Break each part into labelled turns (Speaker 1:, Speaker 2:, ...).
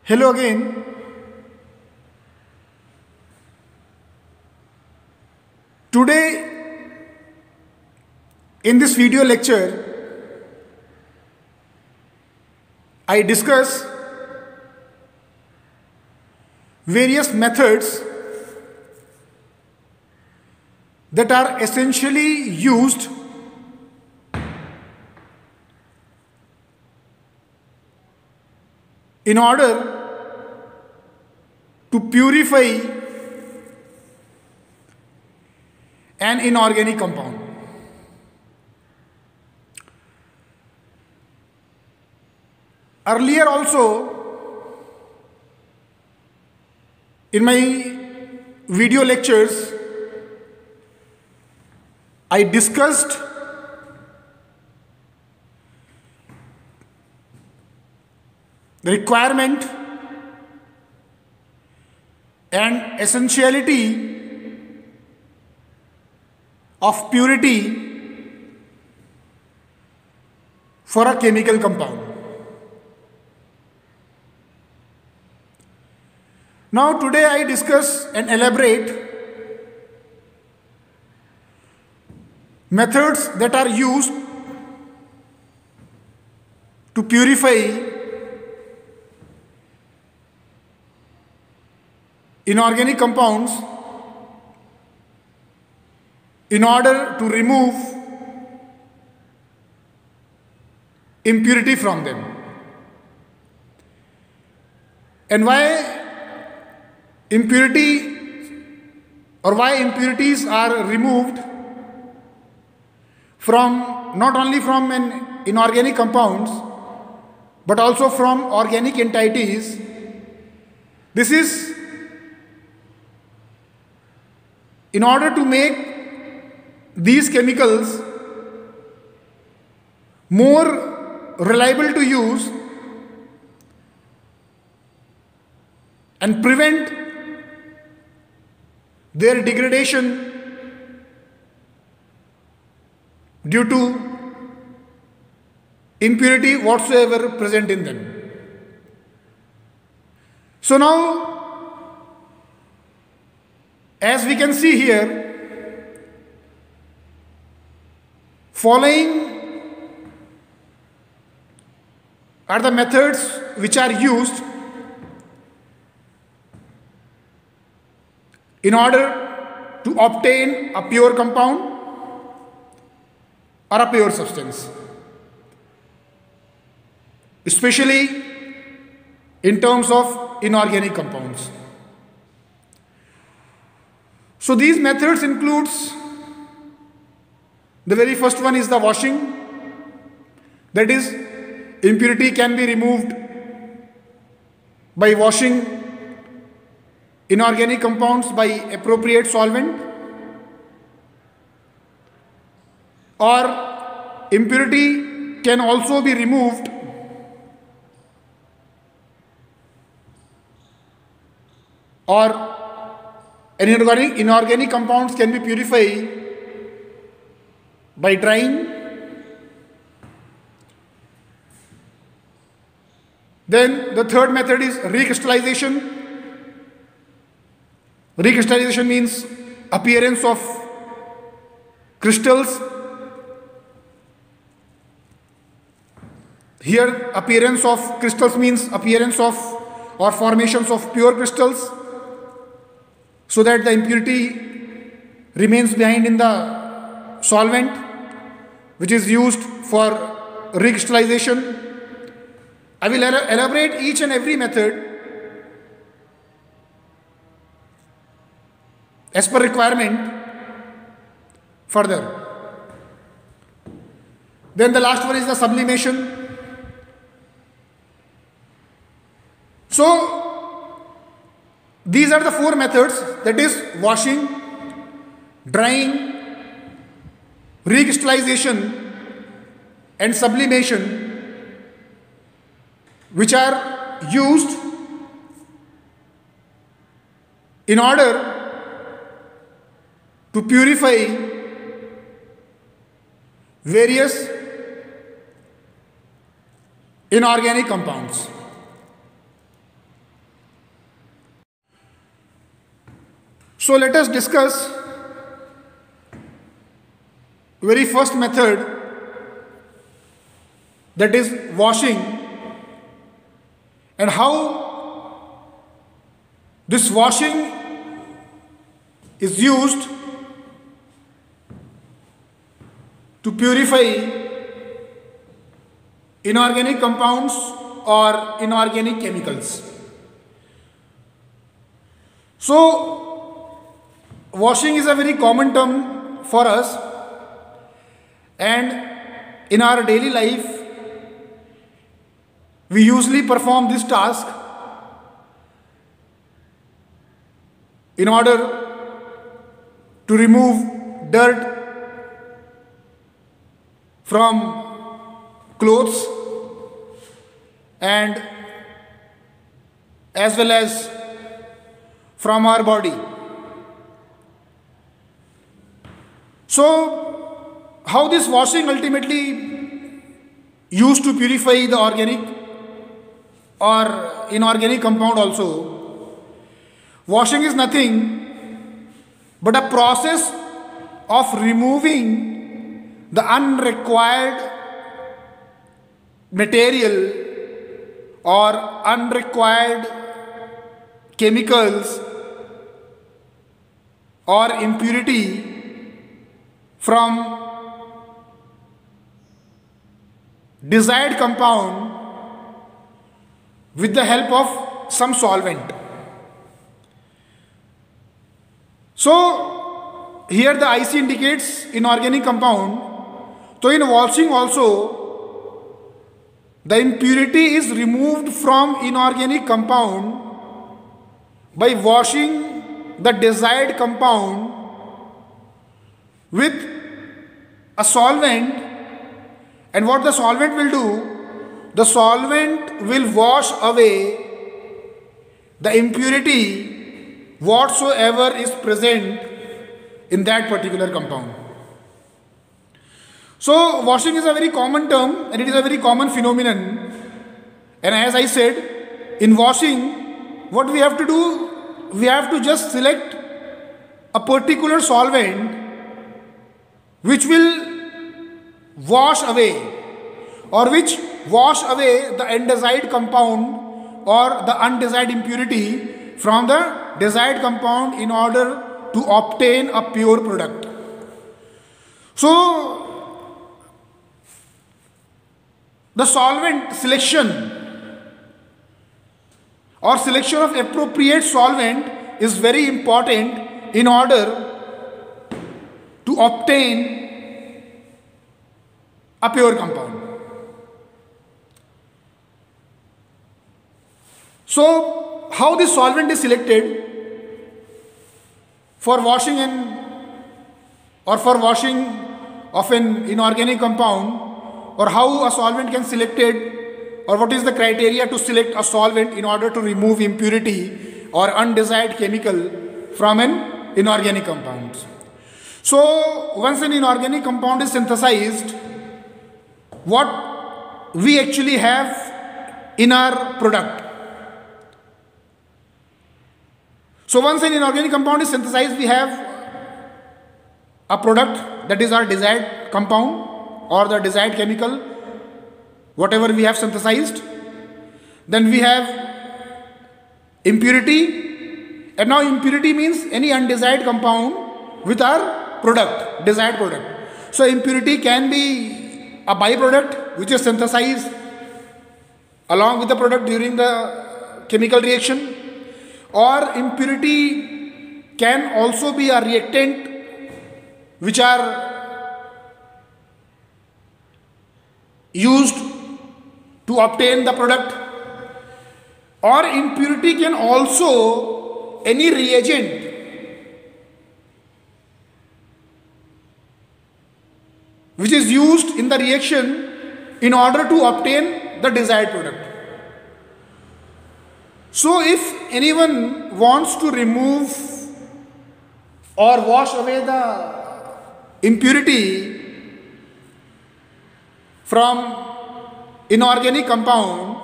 Speaker 1: Hello again. Today in this video lecture I discuss various methods that are essentially used in order to purify an inorganic compound. Earlier also, in my video lectures, I discussed the requirement and essentiality of purity for a chemical compound. Now today I discuss and elaborate methods that are used to purify inorganic compounds in order to remove impurity from them. And why impurities are removed from not only from an inorganic compounds but also from organic entities. This is in order to make these chemicals more reliable to use and prevent their degradation due to impurity whatsoever present in them. So now, as we can see here, following are the methods which are used in order to obtain a pure compound or a pure substance, especially in terms of inorganic compounds. So these methods includes, the very first one is the washing. That is, impurity can be removed by washing inorganic compounds by appropriate solvent, or impurity can also be removed or inorganic compounds can be purified by drying. Then the third method is recrystallization. Recrystallization means appearance of crystals. Here appearance of crystals means appearance of or formations of pure crystals, so that the impurity remains behind in the solvent which is used for recrystallization. I will elaborate each and every method as per requirement further. Then the last one is the sublimation. So these are the four methods, that is washing, drying, recrystallization and sublimation, which are used in order to purify various inorganic compounds. So let us discuss very first method, that is washing, and how this washing is used to purify inorganic compounds or inorganic chemicals. So washing is a very common term for us, and in our daily life we usually perform this task in order to remove dirt from clothes and as well as from our body. So how this washing ultimately used to purify the organic or inorganic compound also? Washing is nothing but a process of removing the unrequired material or unrequired chemicals or impurity from desired compound with the help of some solvent. So here the IC indicates inorganic compound. So in washing also, the impurity is removed from inorganic compound by washing the desired compound with a solvent. And what the solvent will do? The solvent will wash away the impurity whatsoever is present in that particular compound. So washing is a very common term and it is a very common phenomenon. And as I said, in washing, what we have to do, we have to just select a particular solvent which will wash away or which wash away the undesired compound or the undesired impurity from the desired compound in order to obtain a pure product. So the solvent selection or selection of appropriate solvent is very important in order to obtain a pure compound. So how this solvent is selected for washing of an inorganic compound, or how a solvent can selected, or what is the criteria to select a solvent in order to remove impurity or undesired chemical from an inorganic compound. So once an inorganic compound is synthesized, what we actually have in our product. So once an inorganic compound is synthesized, we have a product, that is our desired compound or the desired chemical, whatever we have synthesized. Then we have impurity, and now impurity means any undesired compound with our product, desired product. So impurity can be a byproduct which is synthesized along with the product during the chemical reaction, or impurity can also be a reactant which are used to obtain the product, or impurity can also any reagent which is used in the reaction in order to obtain the desired product. So if anyone wants to remove or wash away the impurity from inorganic compound,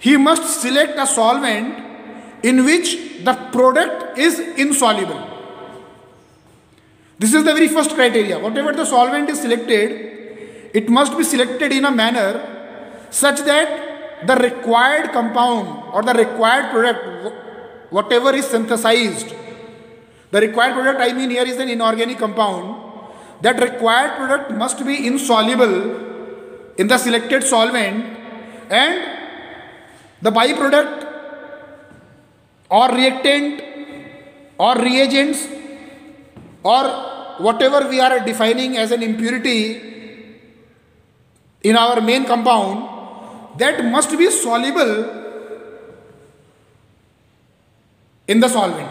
Speaker 1: he must select a solvent in which the product is insoluble. This is the very first criteria. Whatever the solvent is selected, it must be selected in a manner such that the required compound or the required product, whatever is synthesized, the required product I mean here is an inorganic compound, that required product must be insoluble in the selected solvent, and the byproduct or reactant or reagents or whatever we are defining as an impurity in our main compound, that must be soluble in the solvent.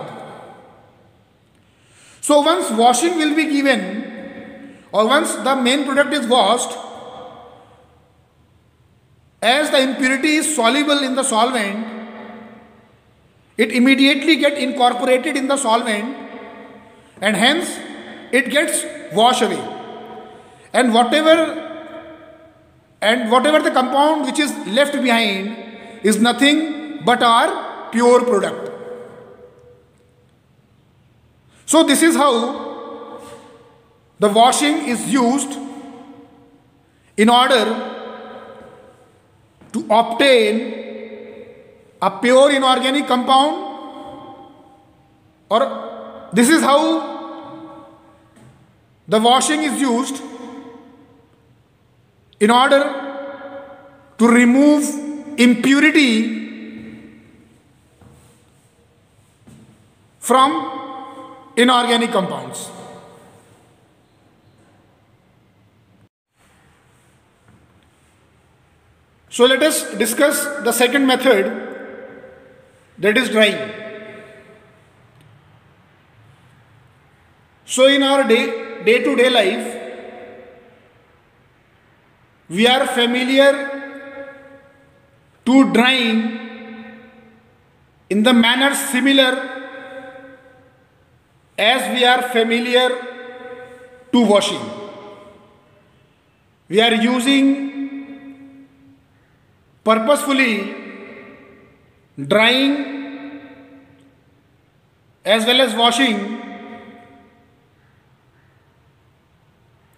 Speaker 1: So once washing will be given, or once the main product is washed, as the impurity is soluble in the solvent, it immediately gets incorporated in the solvent, and hence it gets washed away. And whatever the compound which is left behind is nothing but our pure product. So this is how the washing is used in order to obtain a pure inorganic compound, or this is how the washing is used in order to remove impurity from inorganic compounds. So let us discuss the second method, that is drying. So in our day-to-day life, we are familiar to drying in the manner similar as we are familiar to washing. We are using purposefully drying as well as washing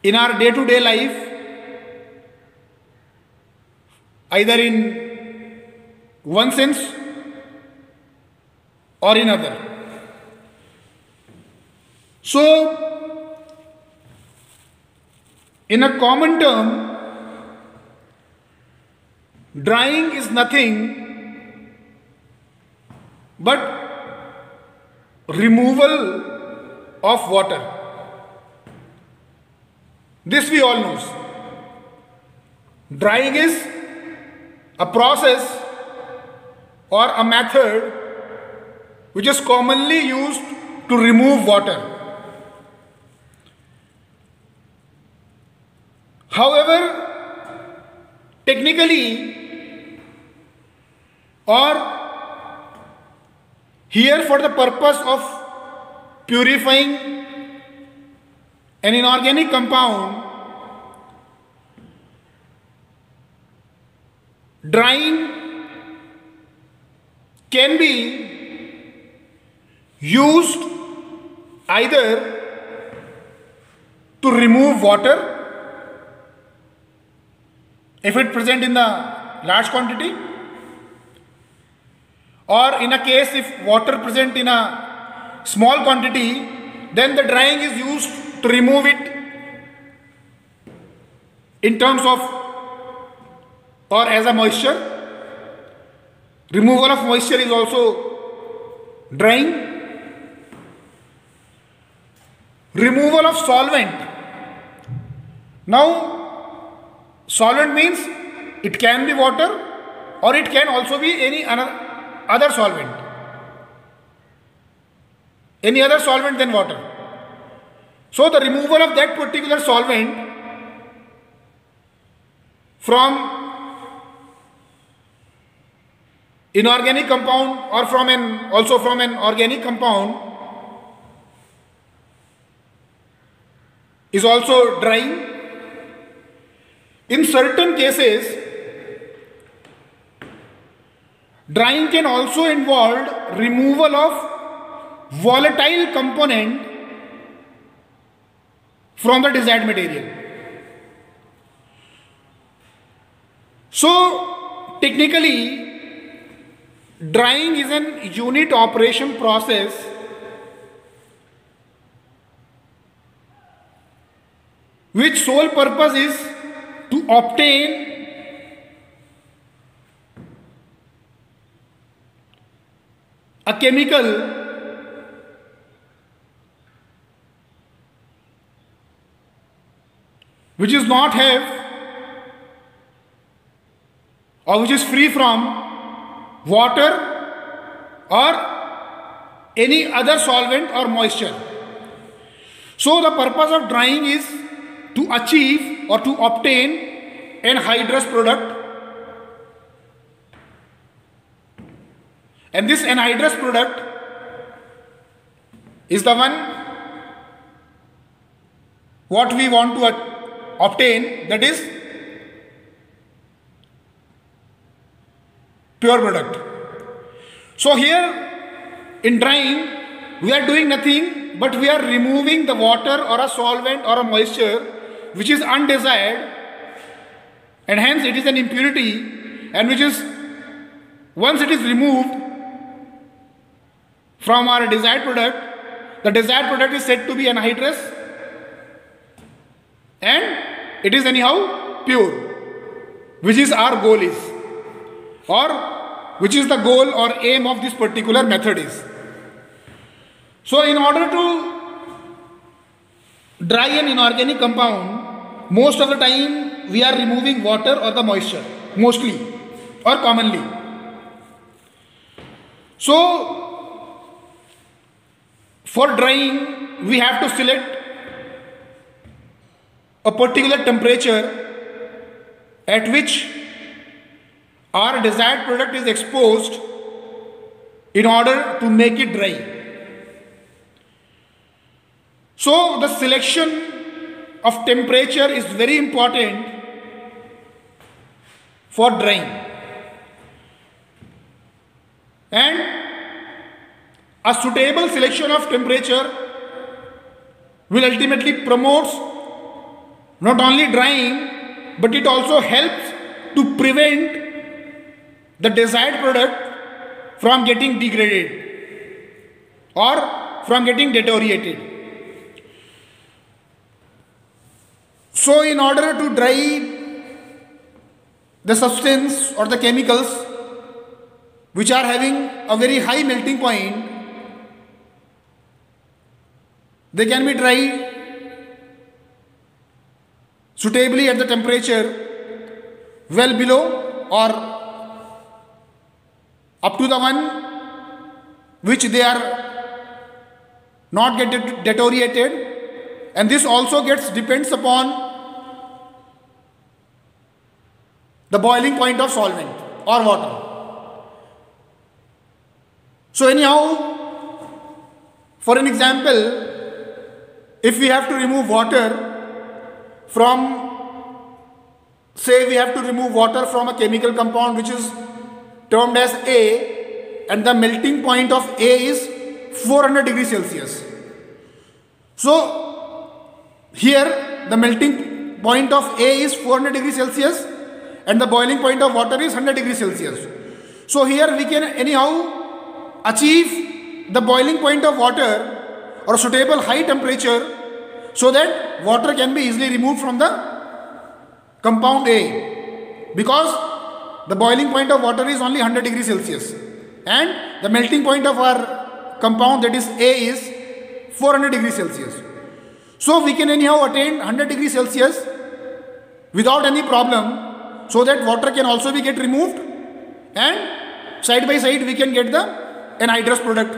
Speaker 1: in our day-to-day life, either in one sense or in other. So, in a common term, drying is nothing but removal of water. This we all know. Drying is a process or a method which is commonly used to remove water. However, technically, or here for the purpose of purifying an inorganic compound, drying can be used either to remove water if it present in the large quantity, or in a case if water present in a small quantity, then the drying is used to remove it in terms of or as a moisture. Removal of moisture is also drying. Removal of solvent. Now, solvent means it can be water or it can also be any other solvent. Any other solvent than water. So the removal of that particular solvent from inorganic compound or from an organic compound is also drying. In certain cases, Drying can also involve removal of volatile component from the desired material. So technically, drying is an unit operation process which sole purpose is to obtain a chemical which is not have or which is free from water or any other solvent or moisture. So the purpose of drying is to achieve or to obtain an anhydrous product, and this anhydrous product is the one what we want to obtain, that is pure product. So here in drying we are doing nothing but we are removing the water or a solvent or a moisture which is undesired, and hence it is an impurity, and which is, once it is removed from our desired product, the desired product is said to be anhydrous and it is anyhow pure, which is our goal is, or which is the goal or aim of this particular method is. So in order to dry an inorganic compound, most of the time we are removing water or the moisture, mostly or commonly. So for drying we have to select a particular temperature at which our desired product is exposed in order to make it dry. So the selection of temperature is very important for drying, and a suitable selection of temperature will ultimately promote not only drying, but it also helps to prevent the desired product from getting degraded or from getting deteriorated. So in order to dry the substance or the chemicals which are having a very high melting point, they can be dried suitably at the temperature well below or up to the one which they are not get deteriorated, and this also depends upon the boiling point of solvent or water. So anyhow, for an example, if we have to remove water from, say we have to remove water from a chemical compound which is termed as A, and the melting point of A is 400 degrees Celsius. So here the melting point of A is 400 degrees Celsius and the boiling point of water is 100 degrees Celsius. So here we can anyhow achieve the boiling point of water or suitable high temperature so that water can be easily removed from the compound A, because the boiling point of water is only 100 degrees Celsius and the melting point of our compound, that is A, is 400 degrees Celsius. So we can anyhow attain 100 degrees Celsius without any problem, so that water can also be get removed and side by side we can get the anhydrous product.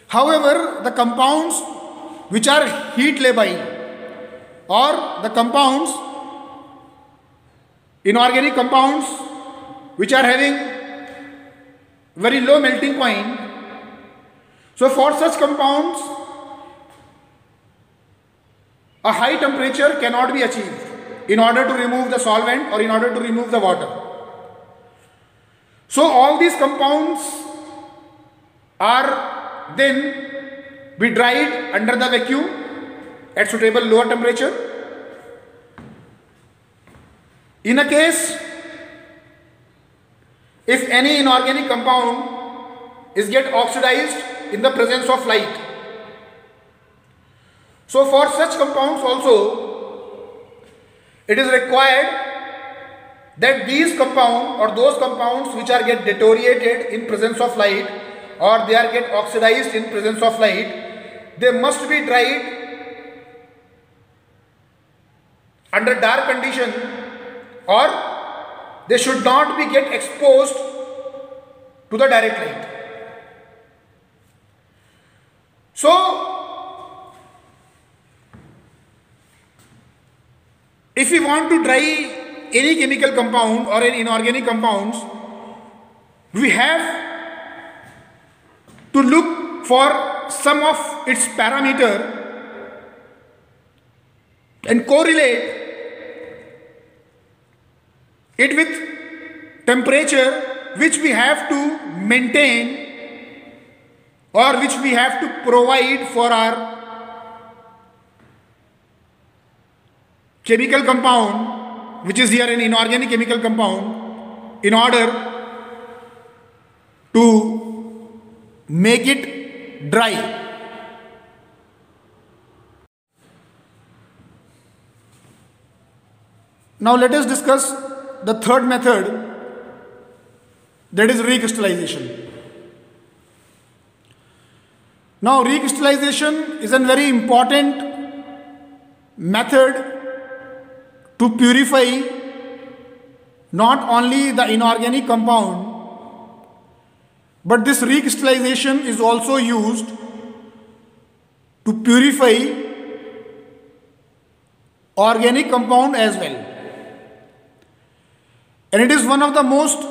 Speaker 1: However, the compounds which are heat labile or the compounds, inorganic compounds which are having very low melting point, so for such compounds a high temperature cannot be achieved in order to remove the solvent or in order to remove the water. So all these compounds are then be dried under the vacuum at suitable lower temperature. In a case if any inorganic compound is get oxidized in the presence of light, so for such compounds also it is required that these compounds or those compounds which are get deteriorated in presence of light or they are get oxidized in presence of light, they must be dried under dark condition, or they should not be get exposed to the direct light. So if we want to dry any chemical compound or any inorganic compounds, we have to look for some of its parameter and correlate it with temperature which we have to maintain or which we have to provide for our chemical compound, which is here an inorganic chemical compound, in order to make it dry. Now let us discuss the third method, that is recrystallization. Now recrystallization is a very important method to purify not only the inorganic compound, but this recrystallization is also used to purify organic compound as well. And it is one of the most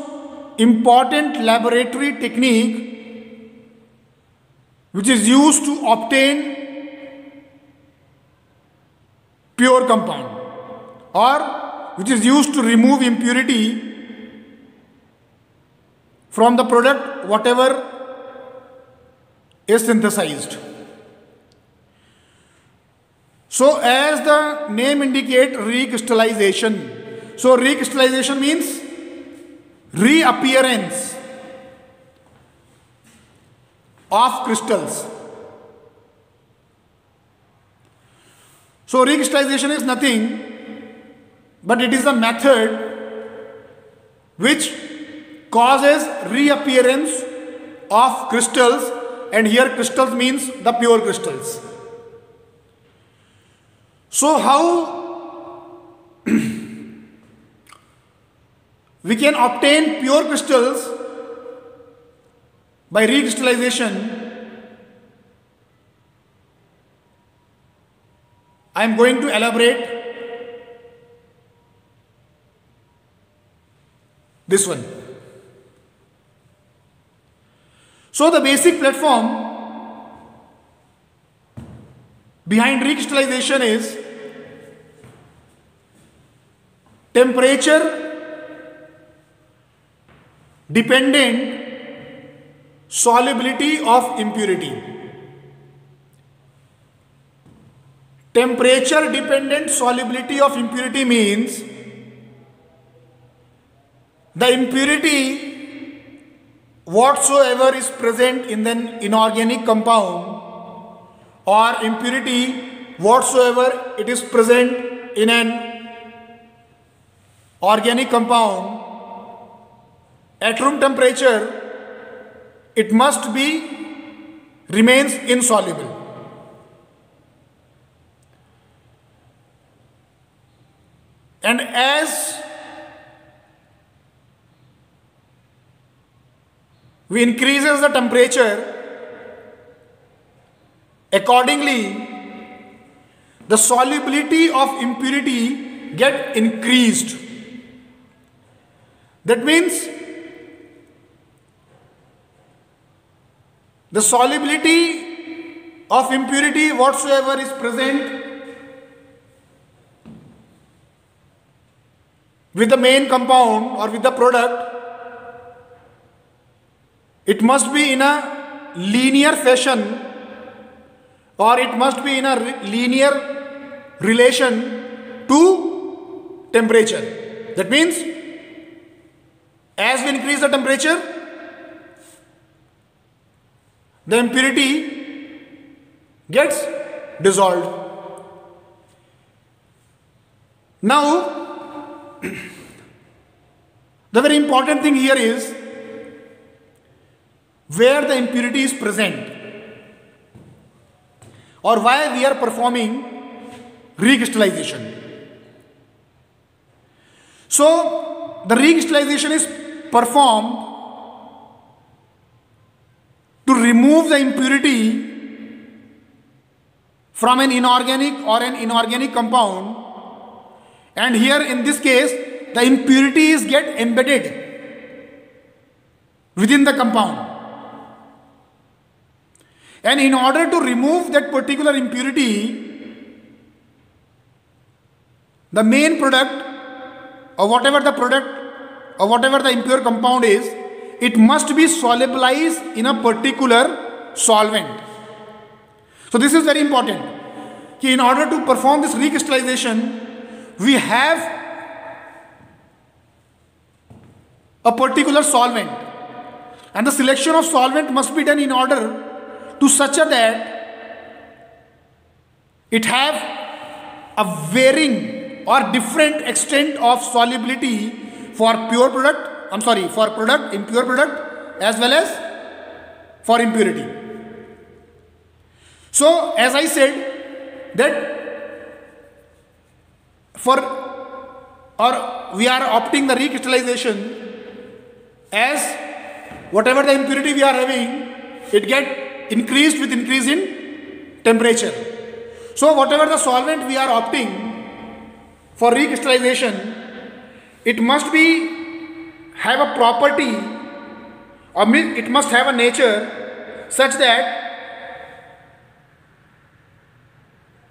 Speaker 1: important laboratory technique which is used to obtain pure compound, or which is used to remove impurity from the product whatever is synthesized. So as the name indicates, recrystallization. So recrystallization means reappearance of crystals. So recrystallization is nothing but it is a method which causes reappearance of crystals, and here crystals means the pure crystals. So how we can obtain pure crystals by recrystallization? I am going to elaborate this one. So the basic platform behind recrystallization is temperature dependent solubility of impurity. Temperature dependent solubility of impurity means the impurity whatsoever is present in an inorganic compound, or impurity whatsoever it is present in an organic compound, at room temperature it must be remains insoluble. And as we increases the temperature, accordingly the solubility of impurity get increased. That means the solubility of impurity whatsoever is present with the main compound or with the product it must be in a linear fashion, or it must be in a linear relation to temperature. That means as we increase the temperature, the impurity gets dissolved. Now, the very important thing here is where the impurity is present, or why we are performing recrystallization. So, the recrystallization is performed to remove the impurity from an inorganic or an inorganic compound, and here in this case the impurities get embedded within the compound, and in order to remove that particular impurity, the main product or whatever the product or whatever the impure compound is, it must be solubilized in a particular solvent. So this is very important. In order to perform this recrystallization, we have a particular solvent, and the selection of solvent must be done in order to such a that it have a varying or different extent of solubility for pure product, for product, impure product, as well as for impurity. So as I said that we are opting the recrystallization as whatever the impurity we are having, it get increased with increase in temperature. So whatever the solvent we are opting for recrystallization, it must have a property, or it must have a nature such that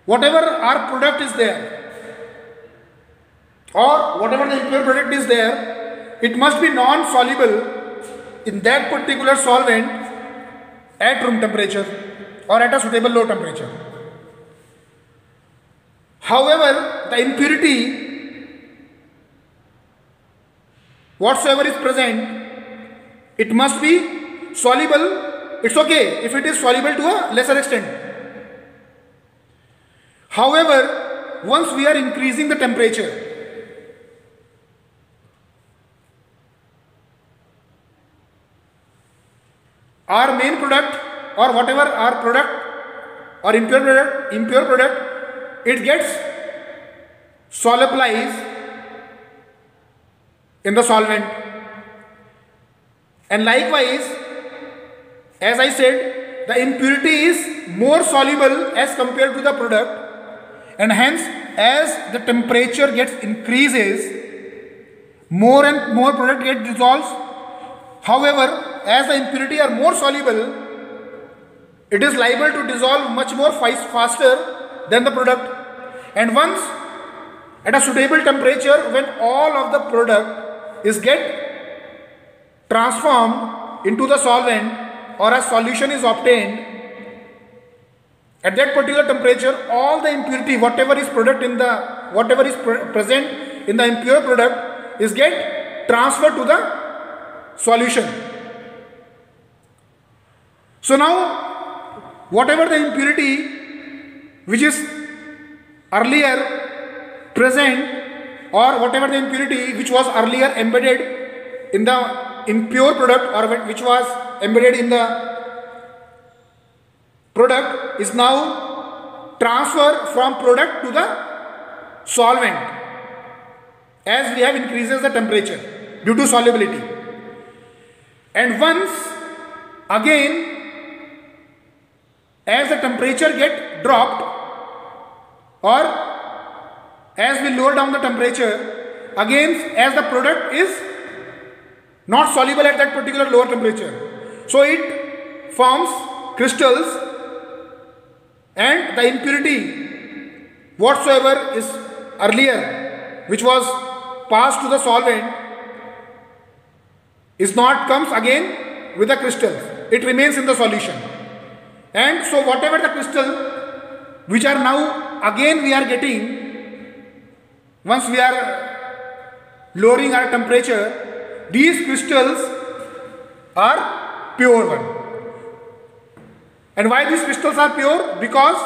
Speaker 1: whatever our product is there, or whatever the impure product is there, it must be non-soluble in that particular solvent at room temperature or at a suitable low temperature. However, the impurity whatsoever is present, it must be soluble. It's okay if it is soluble to a lesser extent. However, once we are increasing the temperature, our main product or whatever our product or impure product, it gets solubilized in the solvent. And likewise, as I said, the impurity is more soluble as compared to the product, and hence as the temperature gets increases, more and more product gets dissolved. However, as the impurity are more soluble, it is liable to dissolve much more faster than the product. And once at a suitable temperature, when all of the product is get transformed into the solvent or a solution is obtained, at that particular temperature, all the impurity, whatever is present in the impure product, is get transferred to the solution. So now, whatever the impurity which is earlier present, or whatever the impurity which was earlier embedded in the impure product, or which was embedded in the product, is now transferred from product to the solvent as we have increases the temperature due to solubility. And once again, as the temperature get dropped, or as we lower down the temperature, again as the product is not soluble at that particular lower temperature, so it forms crystals, and the impurity whatsoever is earlier which was passed to the solvent is not comes again with the crystals. It remains in the solution. And so whatever the crystal which are now again we are getting, once we are lowering our temperature, these crystals are pure one. And why these crystals are pure? Because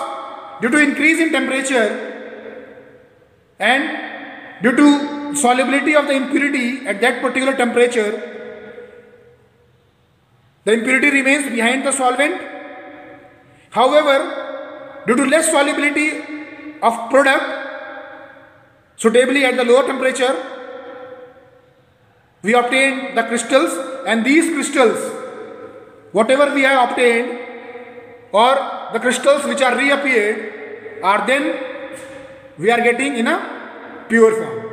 Speaker 1: due to increase in temperature and due to solubility of the impurity at that particular temperature, the impurity remains behind the solvent. However, due to less solubility of product suitably at the lower temperature, we obtain the crystals, and these crystals, whatever we have obtained, or the crystals which are reappeared, are then we are getting in a pure form.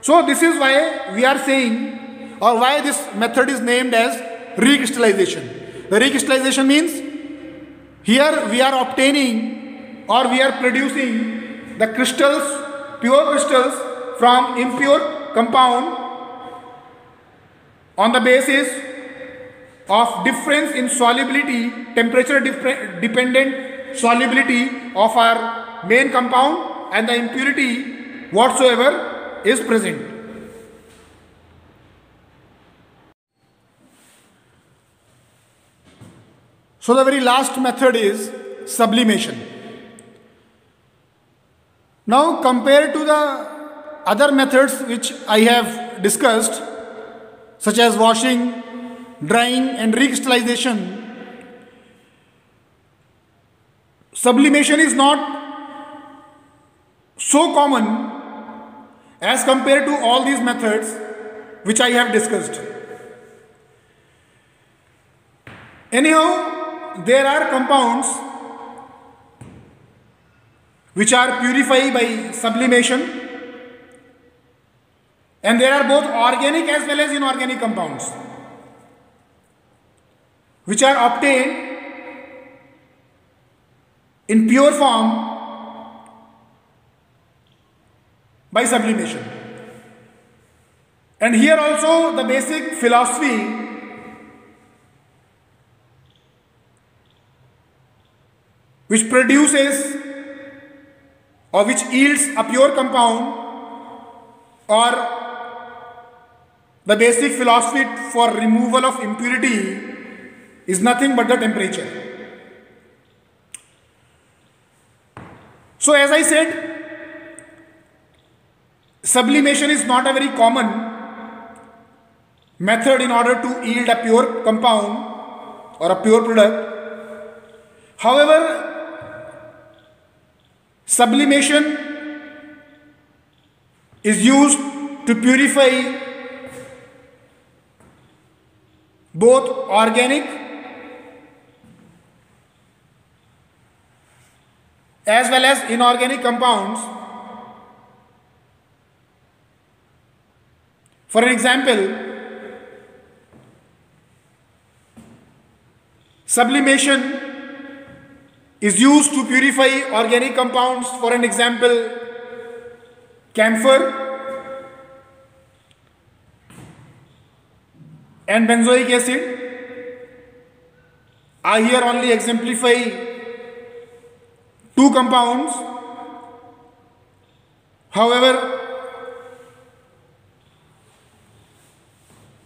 Speaker 1: So this is why we are saying, or why this method is named as recrystallization. The recrystallization means here we are obtaining or we are producing the crystals, pure crystals from impure compound on the basis of difference in solubility, temperature dependent solubility of our main compound and the impurity whatsoever is present. So the very last method is sublimation. Now compared to the other methods which I have discussed, such as washing, drying and recrystallization, sublimation is not so common as compared to all these methods which I have discussed. Anyhow, there are compounds which are purified by sublimation, and there are both organic as well as inorganic compounds which are obtained in pure form by sublimation. And here also the basic philosophy which produces or which yields a pure compound, or the basic philosophy for removal of impurity, is nothing but the temperature. So as I said, sublimation is not a very common method in order to yield a pure compound or a pure product. However, sublimation is used to purify both organic as well as inorganic compounds. For an example, sublimation is used to purify organic compounds. For an example, camphor and benzoic acid. I here only exemplify two compounds. However,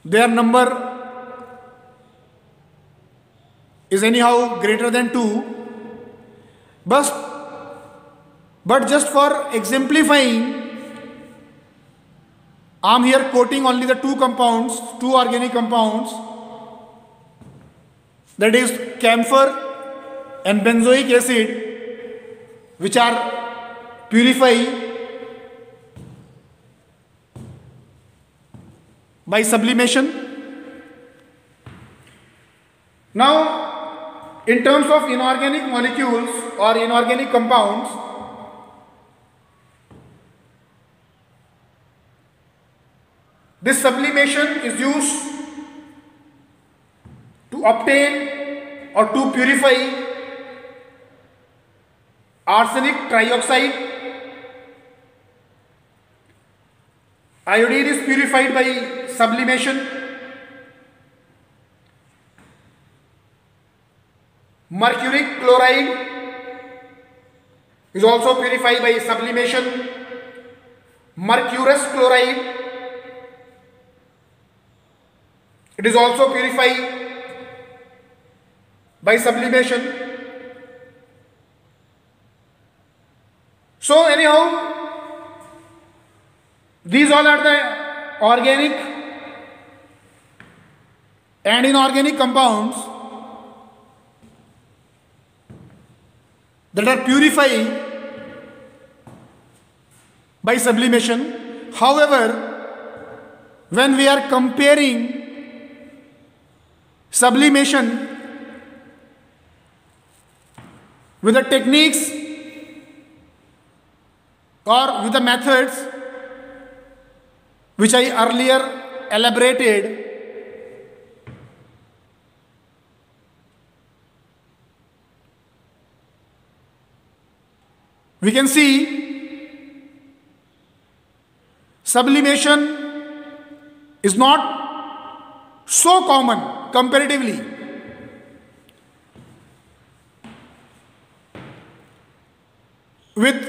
Speaker 1: their number is anyhow greater than 2. But just for exemplifying, I am here quoting only the two compounds, two organic compounds, that is camphor and benzoic acid, which are purified by sublimation. Now, in terms of inorganic molecules or inorganic compounds, this sublimation is used to obtain or to purify arsenic trioxide. Iodine is purified by sublimation. Mercuric chloride is also purified by sublimation. Mercurous chloride, it is also purified by sublimation. So anyhow, these all are the organic and inorganic compounds that are purified by sublimation. However, when we are comparing sublimation with the techniques or with the methods which I earlier elaborated, we can see sublimation is not so common comparatively. With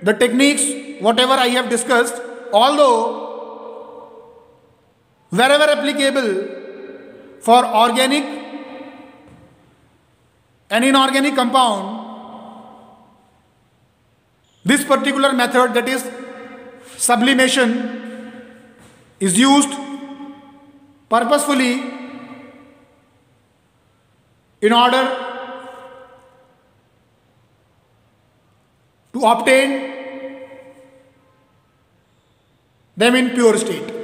Speaker 1: the techniques, whatever I have discussed, although wherever applicable for organic and inorganic compound, this particular method, that is sublimation, is used purposefully in order to obtain them in pure state.